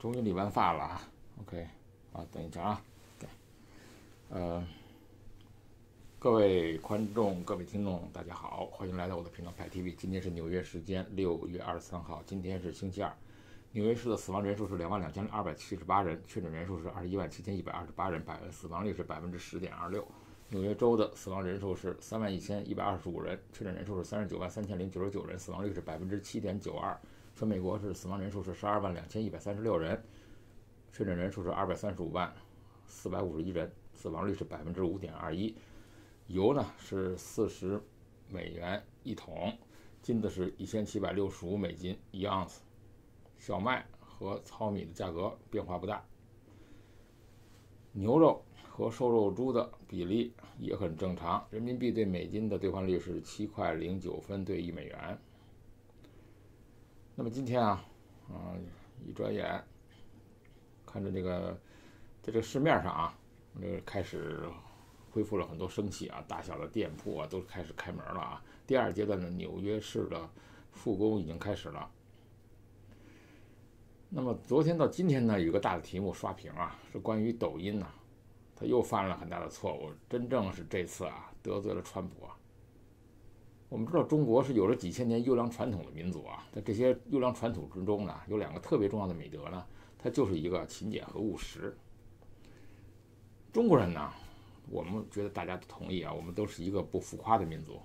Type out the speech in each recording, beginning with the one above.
终于理完发了啊 ，OK， 啊，等一下啊，对，各位观众、各位听众，大家好，欢迎来到我的频道派 TV。今天是纽约时间6月23号，今天是星期二。纽约市的死亡人数是22,278人，确诊人数是21,7128人，死亡率是10.26%。纽约州的死亡人数是31,125人，确诊人数是393099人，死亡率是7.92%。全美国是死亡人数是122136人，确诊人数是235,451人，死亡率是5.21%。油呢是40美元一桶，金子是1765美金一盎司，小麦和糙米的价格变化不大。牛肉和瘦肉猪的比例也很正常，人民币对美金的兑换率是7块09分兑1美元。那么今天一转眼看着这个在这个市面上啊，开始恢复了很多生气啊，大小的店铺啊都开始开门了啊。第二阶段的纽约市的复工已经开始了。那么昨天到今天呢，有一个大的题目刷屏啊，是关于抖音呢，他又犯了很大的错误，真正是这次啊得罪了川普啊。我们知道中国是有着几千年优良传统的民族啊，在这些优良传统之中呢，有两个特别重要的美德呢，它就是一个勤俭和务实。中国人呢，我们觉得大家都同意啊，我们都是一个不浮夸的民族。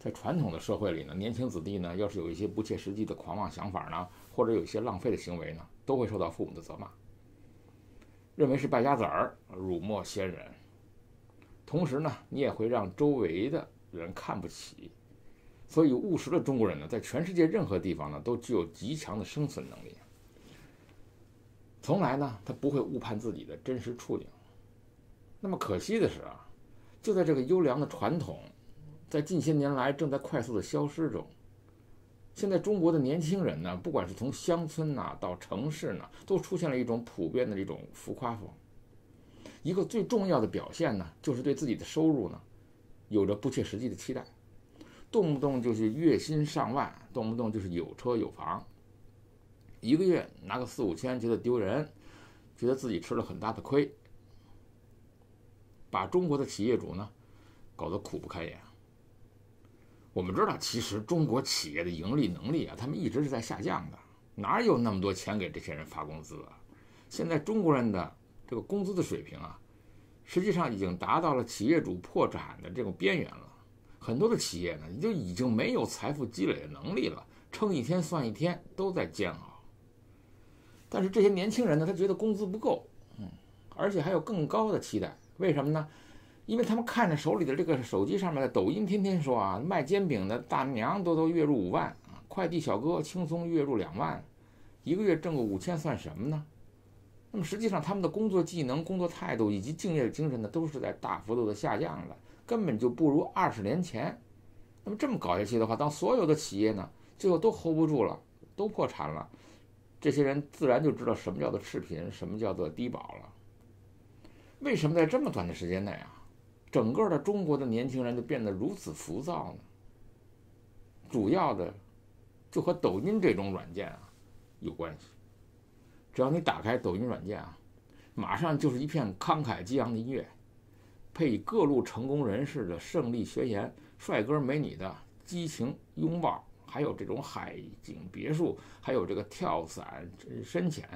在传统的社会里呢，年轻子弟呢，要是有一些不切实际的狂妄想法呢，或者有一些浪费的行为呢，都会受到父母的责骂，认为是败家子儿，辱没先人。同时呢，你也会让周围的人看不起。所以务实的中国人呢，在全世界任何地方呢，都具有极强的生存能力。从来呢，他不会误判自己的真实处境。那么可惜的是啊，就在这个优良的传统，在近些年来正在快速的消失中。现在中国的年轻人呢，不管是从乡村到城市呢，都出现了一种普遍的这种浮夸风。一个最重要的表现呢，就是对自己的收入呢，有着不切实际的期待。动不动就是月薪上万，动不动就是有车有房，一个月拿个4、5千觉得丢人，觉得自己吃了很大的亏，把中国的企业主呢搞得苦不堪言。我们知道，其实中国企业的盈利能力啊，他们一直是在下降的，哪有那么多钱给这些人发工资啊？现在中国人的这个工资的水平啊，实际上已经达到了企业主破产的这种边缘了。很多的企业呢，就已经没有财富积累的能力了，撑一天算一天，都在煎熬。但是这些年轻人呢，他觉得工资不够，而且还有更高的期待。为什么呢？因为他们看着手里的这个手机上面的抖音，天天说啊，卖煎饼的大娘都月入5万，快递小哥轻松月入2万，一个月挣个5千算什么呢？那么实际上他们的工作技能、工作态度以及敬业的精神呢，都是在大幅度的下降的。根本就不如20年前。那么这么搞下去的话，当所有的企业呢，最后都 hold 不住了，都破产了，这些人自然就知道什么叫做赤贫，什么叫做低保了。为什么在这么短的时间内啊，整个的中国的年轻人就变得如此浮躁呢？主要的就和抖音这种软件啊有关系。只要你打开抖音软件啊，马上就是一片慷慨激昂的音乐，配以各路成功人士的胜利宣言，帅哥美女的激情拥抱，还有这种海景别墅，还有这个跳伞深潜。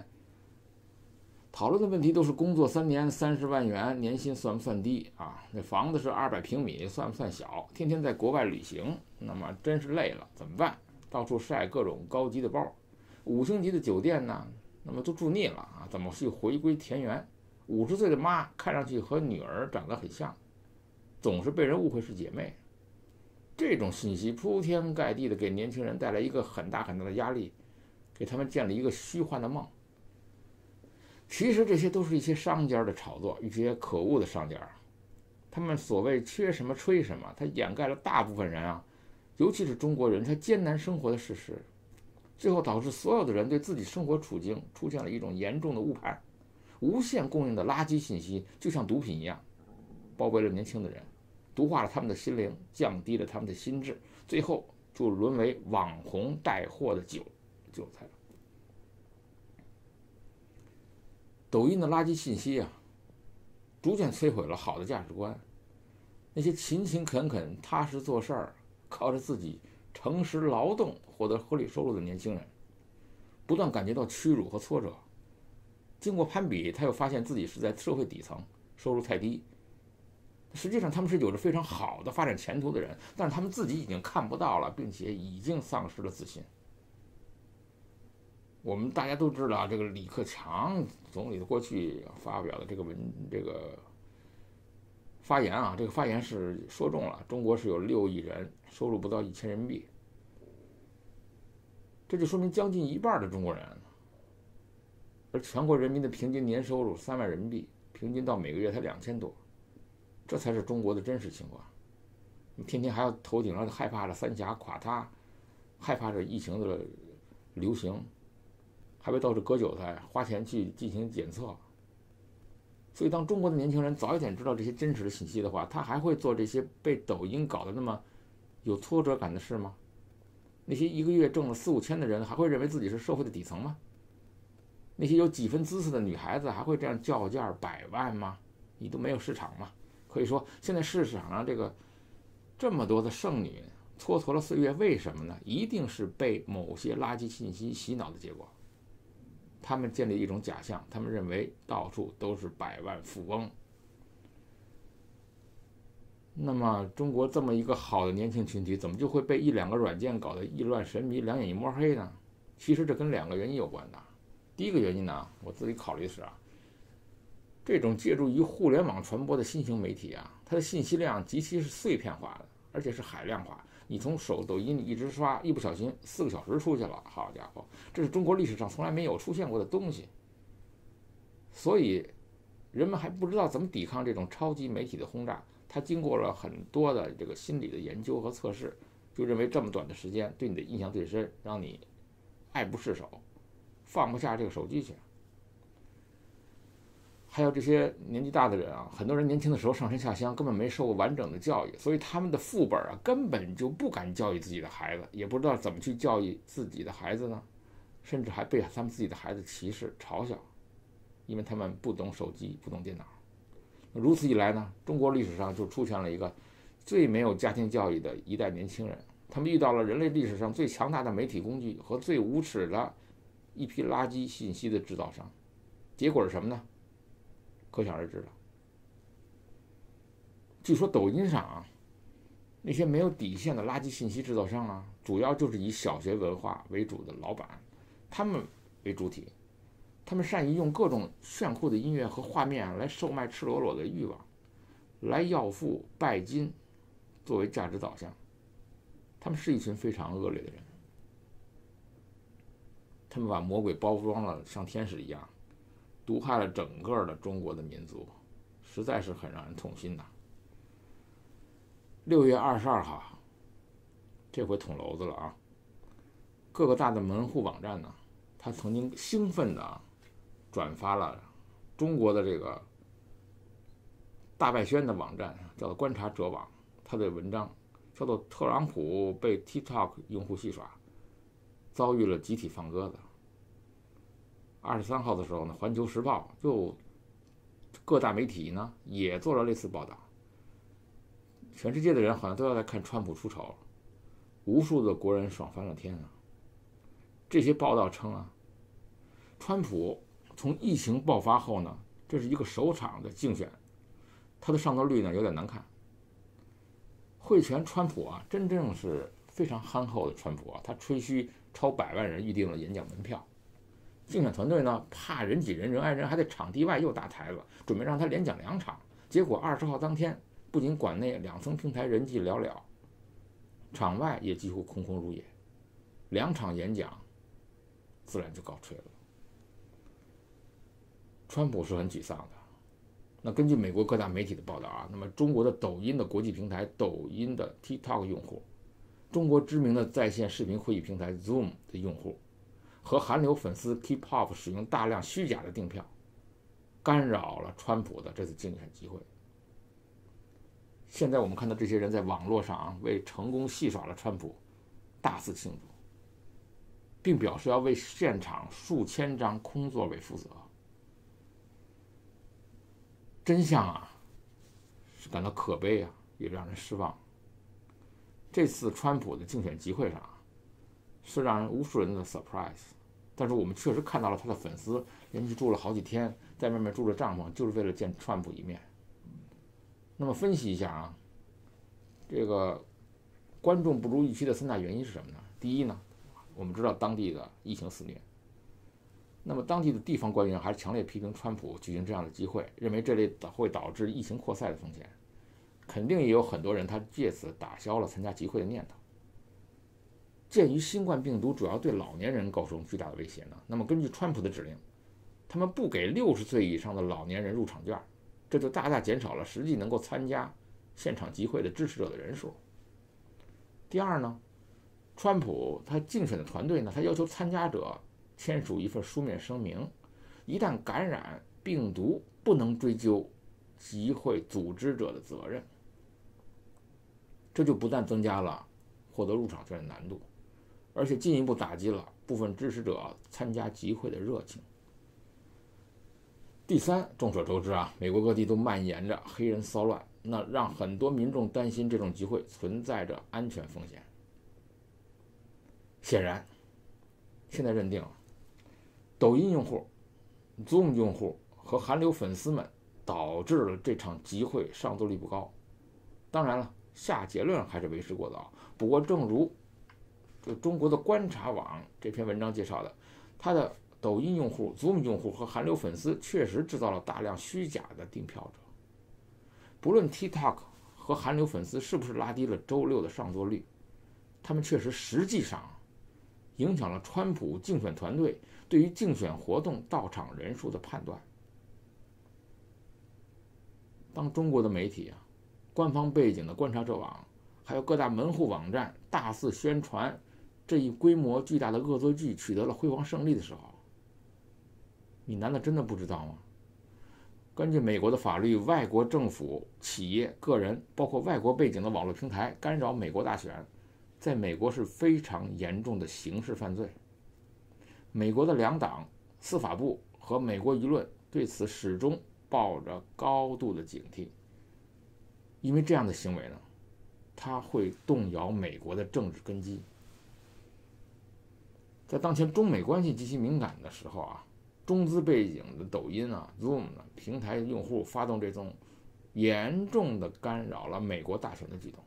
讨论的问题都是工作3年30万元，年薪算不算低啊？那房子是200平米，算不算小？天天在国外旅行，那么真是累了，怎么办？到处晒各种高级的包，5星级的酒店呢，那么都住腻了啊，怎么去回归田园？50岁的妈看上去和女儿长得很像，总是被人误会是姐妹。这种信息铺天盖地的给年轻人带来一个很大很大的压力，给他们建立一个虚幻的梦。其实这些都是一些商家的炒作，一些可恶的商家，他们所谓缺什么吹什么，他掩盖了大部分人啊，尤其是中国人他艰难生活的事实，最后导致所有的人对自己生活处境出现了一种严重的误判。无限供应的垃圾信息就像毒品一样，包围了年轻的人，毒化了他们的心灵，降低了他们的心智，最后就沦为网红带货的韭菜了。抖音的垃圾信息啊，逐渐摧毁了好的价值观。那些勤勤恳恳、踏实做事儿，靠着自己诚实劳动获得合理收入的年轻人，不断感觉到屈辱和挫折。经过攀比，他又发现自己是在社会底层，收入太低。实际上他们是有着非常好的发展前途的人，但是他们自己已经看不到了，并且已经丧失了自信。我们大家都知道，这个李克强总理的过去发表的这个发言啊，这个发言是说中了，中国是有6亿人收入不到1000人民币，这就说明将近一半的中国人，而全国人民的平均年收入3万人民币，平均到每个月才2000多，这才是中国的真实情况。你天天还要头顶上害怕着三峡垮塌，害怕着疫情的流行，还会到处割韭菜，花钱去进行检测。所以当中国的年轻人早一点知道这些真实的信息的话，他还会做这些被抖音搞得那么有挫折感的事吗？那些一个月挣了4、5千的人还会认为自己是社会的底层吗？那些有几分姿色的女孩子还会这样叫价100万吗？你都没有市场吗？可以说现在市场上这么多的剩女蹉跎了岁月，为什么呢？一定是被某些垃圾信息洗脑的结果。他们建立一种假象，他们认为到处都是百万富翁。那么中国这么一个好的年轻群体，怎么就会被1、2个软件搞得意乱神迷、两眼一抹黑呢？其实这跟2个原因有关的。第一个原因呢，我自己考虑的是这种借助于互联网传播的新型媒体啊，它的信息量极其是碎片化的，而且是海量化。你从抖音一直刷，一不小心4个小时出去了，好家伙，这是中国历史上从来没有出现过的东西。所以人们还不知道怎么抵抗这种超级媒体的轰炸。它经过了很多的这个心理的研究和测试，就认为这么短的时间对你的印象最深，让你爱不释手，放不下这个手机去。还有这些年纪大的人啊，很多人年轻的时候上山下乡，根本没受过完整的教育，所以他们的父辈根本就不敢教育自己的孩子，也不知道怎么去教育自己的孩子呢，甚至还被他们自己的孩子歧视嘲笑，因为他们不懂手机，不懂电脑。如此一来呢，中国历史上就出现了一个最没有家庭教育的一代年轻人，他们遇到了人类历史上最强大的媒体工具和最无耻的一批垃圾信息的制造商，结果是什么呢？可想而知了。据说抖音上那些没有底线的垃圾信息制造商主要就是以小学文化为主的老板，他们为主体，他们善于用各种炫酷的音乐和画面来售卖赤裸裸的欲望，来要富拜金，作为价值导向。他们是一群非常恶劣的人，他们把魔鬼包装了像天使一样，毒害了整个的中国的民族，实在是很让人痛心的。6月22号，这回捅娄子了各个大的门户网站呢，他曾经兴奋的转发了中国的这个大外宣的网站，叫做观察者网，他的文章叫做特朗普被 TikTok 用户戏耍，遭遇了集体放鸽子。23号的时候呢，环球时报就各大媒体呢也做了类似报道。全世界的人好像都要来看川普出丑，无数的国人爽翻了天这些报道称川普从疫情爆发后呢，这是一个首场的竞选，他的上座率呢有点难看。会全川普真正是非常憨厚的川普他吹嘘超100万人预定了演讲门票。竞选团队呢怕人挤人，人挨人，还在场地外又搭台子，准备让他连讲2场。结果20号当天，不仅馆内2层平台人迹寥寥，场外也几乎空空如也，2场演讲自然就告吹了。川普是很沮丧的。那根据美国各大媒体的报道那么中国的抖音的国际平台抖音的 TikTok 用户，中国知名的在线视频会议平台 Zoom 的用户，和韩流粉丝 K-pop 使用大量虚假的订票，干扰了川普的这次竞选机会。现在我们看到这些人在网络上为成功戏耍了川普大肆庆祝，并表示要为现场数千张空座位负责。真相啊，是感到可悲啊，也让人失望。这次川普的竞选集会上是让人无数人的 surprise， 但是我们确实看到了他的粉丝连续住了好几天，在外面住着帐篷，就是为了见川普一面。那么分析一下啊，这个观众不如预期的3大原因是什么呢？第一呢，我们知道当地的疫情肆虐，那么当地的地方官员还是强烈批评川普举行这样的集会，认为这类会导致疫情扩散的风险。肯定也有很多人他借此打消了参加集会的念头。鉴于新冠病毒主要对老年人构成巨大的威胁呢，那么根据川普的指令，他们不给60岁以上的老年人入场券，这就大大减少了实际能够参加现场集会的支持者的人数。第二呢，川普他竞选的团队呢，他要求参加者签署一份书面声明，一旦感染病毒，不能追究集会组织者的责任。这就不但增加了获得入场券的难度，而且进一步打击了部分支持者参加集会的热情。第三，众所周知啊，美国各地都蔓延着黑人骚乱，那让很多民众担心这种集会存在着安全风险。显然，现在认定抖音用户、Zoom 用户和韩流粉丝们导致了这场集会上座率不高。当然了，下结论还是为时过早。不过，正如中国的观察网这篇文章介绍的，它的抖音用户、Zoom 用户和韩流粉丝确实制造了大量虚假的订票者。不论 TikTok 和韩流粉丝是不是拉低了周六的上座率，他们确实实际上影响了川普竞选团队对于竞选活动到场人数的判断。当中国的媒体啊、官方背景的观察者网，还有各大门户网站大肆宣传这一规模巨大的恶作剧取得了辉煌胜利的时候，你难道真的不知道吗？根据美国的法律，外国政府、企业、个人，包括外国背景的网络平台干扰美国大选，在美国是非常严重的刑事犯罪。美国的两党、司法部和美国舆论对此始终抱着高度的警惕，因为这样的行为呢，它会动摇美国的政治根基。在当前中美关系极其敏感的时候啊，中资背景的抖音啊、Zoom 平台用户发动这种严重的干扰了美国大选的举动，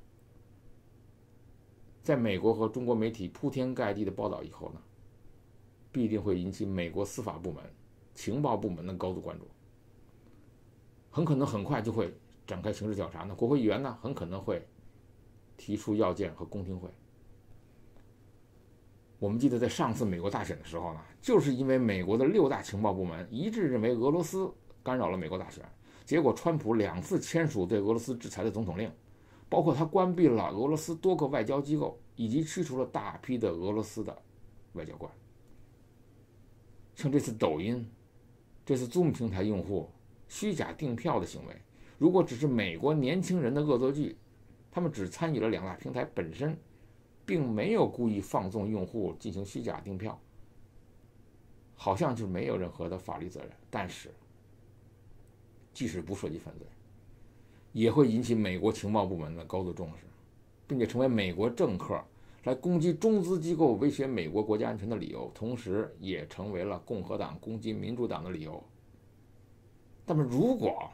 在美国和中国媒体铺天盖地的报道以后呢，必定会引起美国司法部门、情报部门的高度关注，很可能很快就会展开刑事调查呢。国会议员呢，很可能会提出要件和公听会。我们记得在上次美国大选的时候呢，就是因为美国的6大情报部门一致认为俄罗斯干扰了美国大选，结果川普2次签署对俄罗斯制裁的总统令，包括他关闭了俄罗斯多个外交机构，以及驱除了大批的俄罗斯的外交官。像这次抖音、这次 Zoom 平台用户虚假订票的行为，如果只是美国年轻人的恶作剧，他们只参与了2大平台本身，并没有故意放纵用户进行虚假订票，好像就没有任何的法律责任。但是即使不涉及犯罪，也会引起美国情报部门的高度重视，并且成为美国政客来攻击中资机构、威胁美国国家安全的理由，同时也成为了共和党攻击民主党的理由。那么如果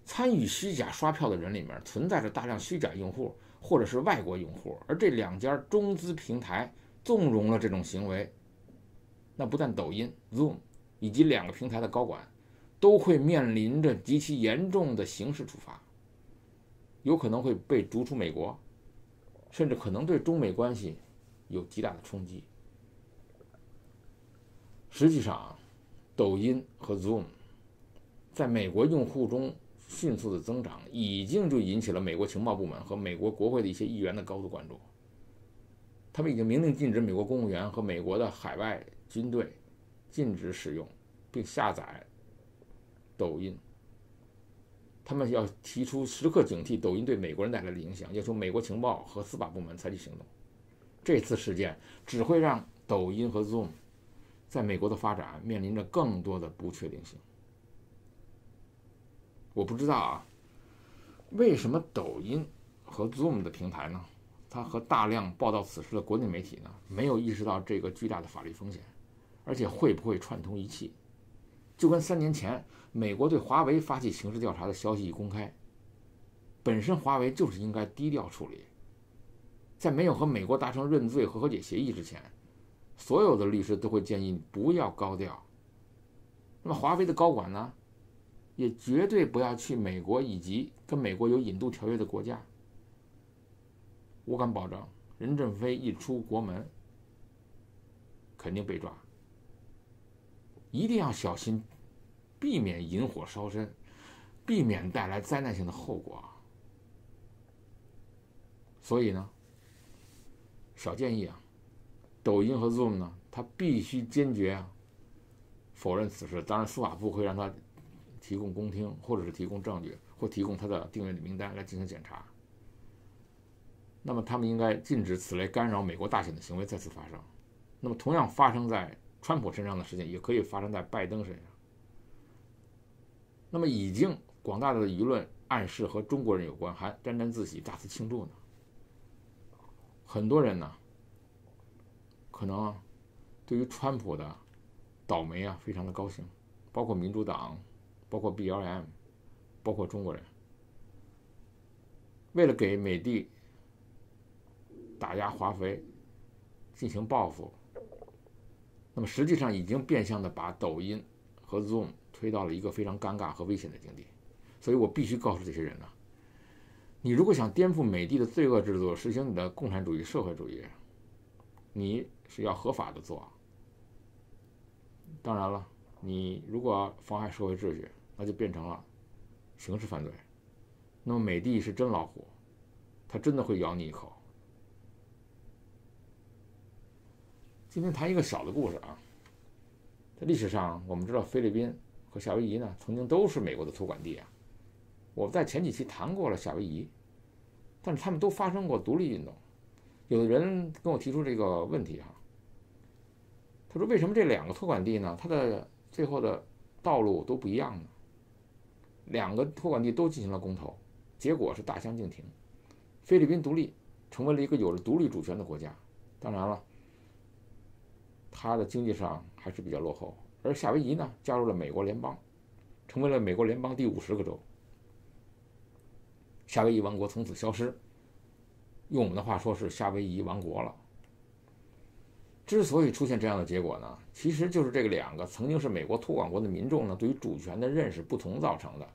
参与虚假刷票的人里面存在着大量虚假用户或者是外国用户，而这2家中资平台纵容了这种行为，那不但抖音、Zoom 以及2个平台的高管都会面临着极其严重的刑事处罚，有可能会被逐出美国，甚至可能对中美关系有极大的冲击。实际上，抖音和 Zoom 在美国用户中迅速的增长，已经就引起了美国情报部门和美国国会的一些议员的高度关注。他们已经明令禁止美国公务员和美国的海外军队禁止使用并下载抖音。他们要提出时刻警惕抖音对美国人带来的影响，要求美国情报和司法部门采取行动。这次事件只会让抖音和 Zoom 在美国的发展面临着更多的不确定性。我不知道啊，为什么抖音和 Zoom 的平台呢，它和大量报道此事的国内媒体呢，没有意识到这个巨大的法律风险，而且会不会串通一气？就跟3年前美国对华为发起刑事调查的消息一公开，本身华为就是应该低调处理，在没有和美国达成认罪和和解协议之前，所有的律师都会建议不要高调。那么华为的高管呢，也绝对不要去美国以及跟美国有引渡条约的国家。我敢保证，任正非一出国门，肯定被抓。一定要小心，避免引火烧身，避免带来灾难性的后果。所以呢，小建议啊，抖音和 Zoom 呢，它必须坚决否认此事。当然，司法部会让他提供公听，或者是提供证据，或提供他的订阅的名单来进行检查。那么他们应该禁止此类干扰美国大选的行为再次发生。那么同样发生在川普身上的事情，也可以发生在拜登身上。那么已经广大的舆论暗示和中国人有关，还沾沾自喜、大肆庆祝呢。很多人呢，可能对于川普的倒霉非常的高兴，包括民主党，包括 BLM， 包括中国人。为了给美帝打压华为进行报复，那么实际上已经变相的把抖音和 Zoom 推到了一个非常尴尬和危险的境地。所以我必须告诉这些人呢，你如果想颠覆美帝的罪恶制度，实行你的共产主义社会主义，你是要合法的做。当然了，你如果妨害社会秩序，那就变成了刑事犯罪。那么美帝是真老虎，他真的会咬你一口。今天谈一个小的故事啊，在历史上我们知道菲律宾和夏威夷呢曾经都是美国的托管地啊。我在前几期谈过了夏威夷，但是他们都发生过独立运动。有的人跟我提出这个问题他说为什么这两个托管地呢，它的最后的道路都不一样呢？两个托管地都进行了公投，结果是大相径庭。菲律宾独立，成为了一个有着独立主权的国家。当然了，它的经济上还是比较落后。而夏威夷呢，加入了美国联邦，成为了美国联邦第50个州。夏威夷王国从此消失，用我们的话说是夏威夷亡国了。之所以出现这样的结果呢，其实就是这个两个曾经是美国托管国的民众呢，对于主权的认识不同造成的。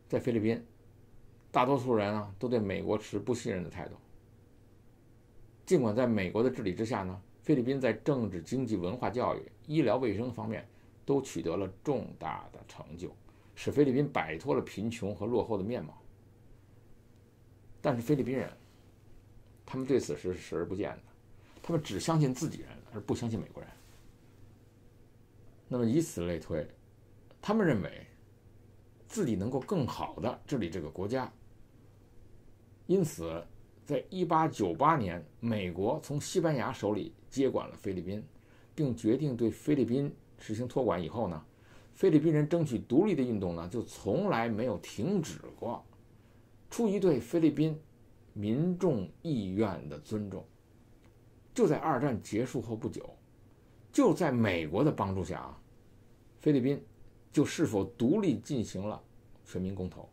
在菲律宾，大多数人都对美国持不信任的态度。尽管在美国的治理之下呢，菲律宾在政治、经济、文化、教育、医疗卫生方面都取得了重大的成就，使菲律宾摆脱了贫穷和落后的面貌。但是菲律宾人，他们对此事是视而不见的，他们只相信自己人，而不相信美国人。那么以此类推，他们认为自己能够更好地治理这个国家。因此在1898年，美国从西班牙手里接管了菲律宾，并决定对菲律宾实行托管以后呢，菲律宾人争取独立的运动呢就从来没有停止过。出于对菲律宾民众意愿的尊重，就在二战结束后不久，就在美国的帮助下菲律宾就是否独立进行了全民公投。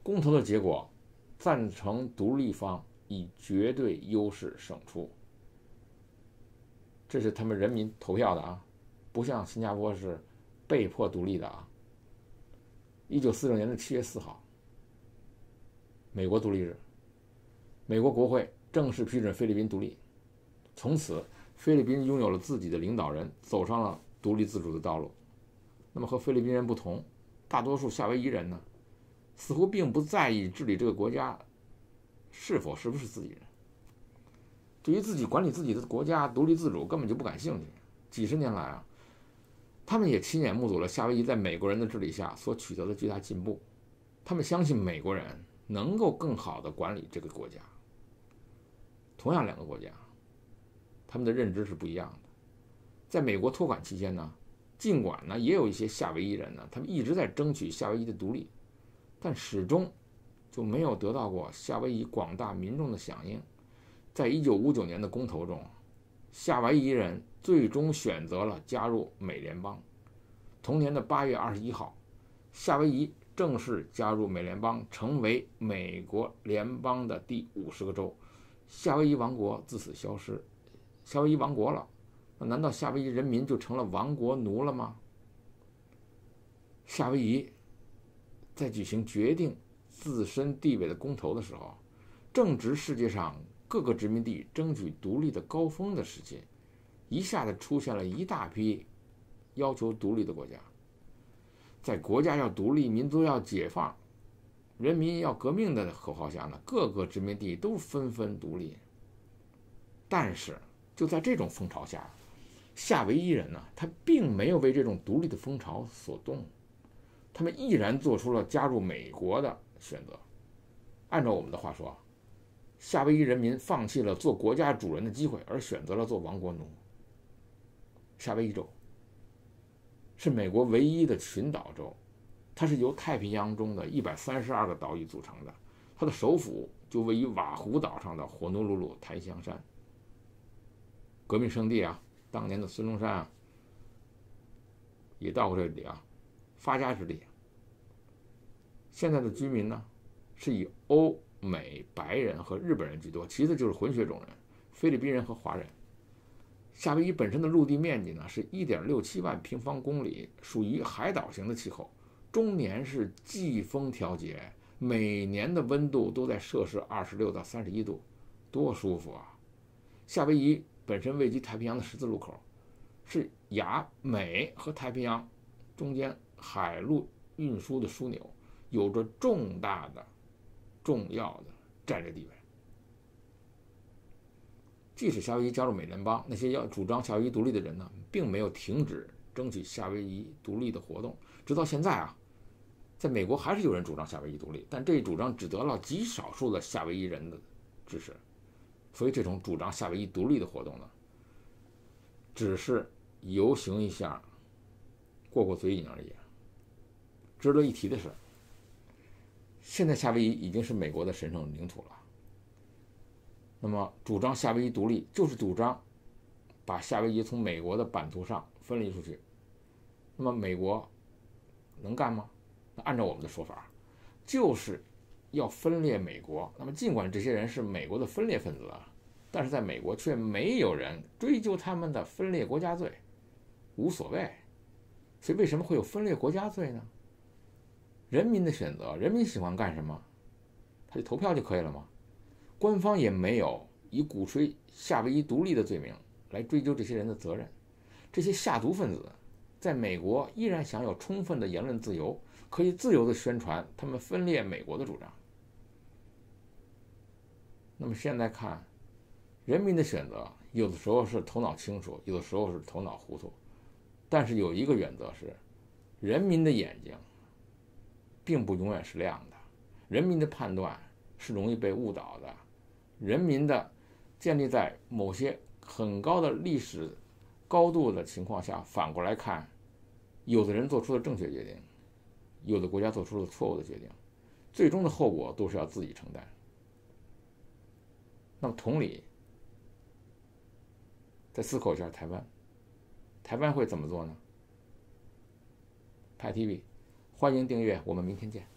公投的结果，赞成独立方以绝对优势胜出。这是他们人民投票的不像新加坡是被迫独立的1946年的7月4号，美国独立日，美国国会正式批准菲律宾独立。从此，菲律宾拥有了自己的领导人，走上了独立自主的道路。那么和菲律宾人不同，大多数夏威夷人呢，似乎并不在意治理这个国家是不是自己人，对于自己管理自己的国家独立自主根本就不感兴趣。几十年来他们也亲眼目睹了夏威夷在美国人的治理下所取得的巨大进步。他们相信美国人能够更好地管理这个国家。同样两个国家，他们的认知是不一样的。在美国托管期间呢，尽管呢，也有一些夏威夷人呢，他们一直在争取夏威夷的独立，但始终就没有得到过夏威夷广大民众的响应。在1959年的公投中，夏威夷人最终选择了加入美联邦。同年的8月21号，夏威夷正式加入美联邦，成为美国联邦的第50个州。夏威夷王国自此消失。夏威夷亡国了，那难道夏威夷人民就成了亡国奴了吗？夏威夷在举行决定自身地位的公投的时候，正值世界上各个殖民地争取独立的高峰的时期，一下子出现了一大批要求独立的国家。在国家要独立、民族要解放、人民要革命的口号下呢，各个殖民地都纷纷独立。但是就在这种风潮下，夏威夷人呢，他并没有为这种独立的风潮所动，他们毅然做出了加入美国的选择。按照我们的话说，夏威夷人民放弃了做国家主人的机会，而选择了做亡国奴。夏威夷州是美国唯一的群岛州，它是由太平洋中的132个岛屿组成的，它的首府就位于瓦胡岛上的火奴鲁鲁檀香山。革命圣地啊，当年的孙中山啊，也到过这里啊，发家之地。现在的居民呢，是以欧美白人和日本人居多，其次就是混血种人、菲律宾人和华人。夏威夷本身的陆地面积呢是1.67万平方公里，属于海岛型的气候，终年是季风调节，每年的温度都在摄氏26到31度，多舒服啊！夏威夷本身位居太平洋的十字路口，是亚美和太平洋中间海陆运输的枢纽，有着重要的战略地位。即使夏威夷加入美联邦，那些要主张夏威夷独立的人呢，并没有停止争取夏威夷独立的活动。直到现在啊，在美国还是有人主张夏威夷独立，但这一主张只得到极少数的夏威夷人的支持。所以这种主张夏威夷独立的活动呢，只是游行一下，过过嘴瘾而已。值得一提的是，现在夏威夷已经是美国的神圣领土了。那么主张夏威夷独立，就是主张把夏威夷从美国的版图上分离出去。那么美国能干吗？那按照我们的说法，就是要分裂美国。那么尽管这些人是美国的分裂分子啊，但是在美国却没有人追究他们的分裂国家罪，无所谓。所以为什么会有分裂国家罪呢？人民的选择，人民喜欢干什么，他就投票就可以了吗？官方也没有以鼓吹夏威夷独立的罪名来追究这些人的责任。这些下毒分子在美国依然享有充分的言论自由，可以自由地宣传他们分裂美国的主张。那么现在看，人民的选择有的时候是头脑清楚，有的时候是头脑糊涂，但是有一个原则是，人民的眼睛并不永远是亮的，人民的判断是容易被误导的。人民的建立在某些很高的历史高度的情况下，反过来看，有的人做出了正确决定，有的国家做出了错误的决定，最终的后果都是要自己承担。那么同理，再思考一下台湾会怎么做呢？派 TV， 欢迎订阅，我们明天见。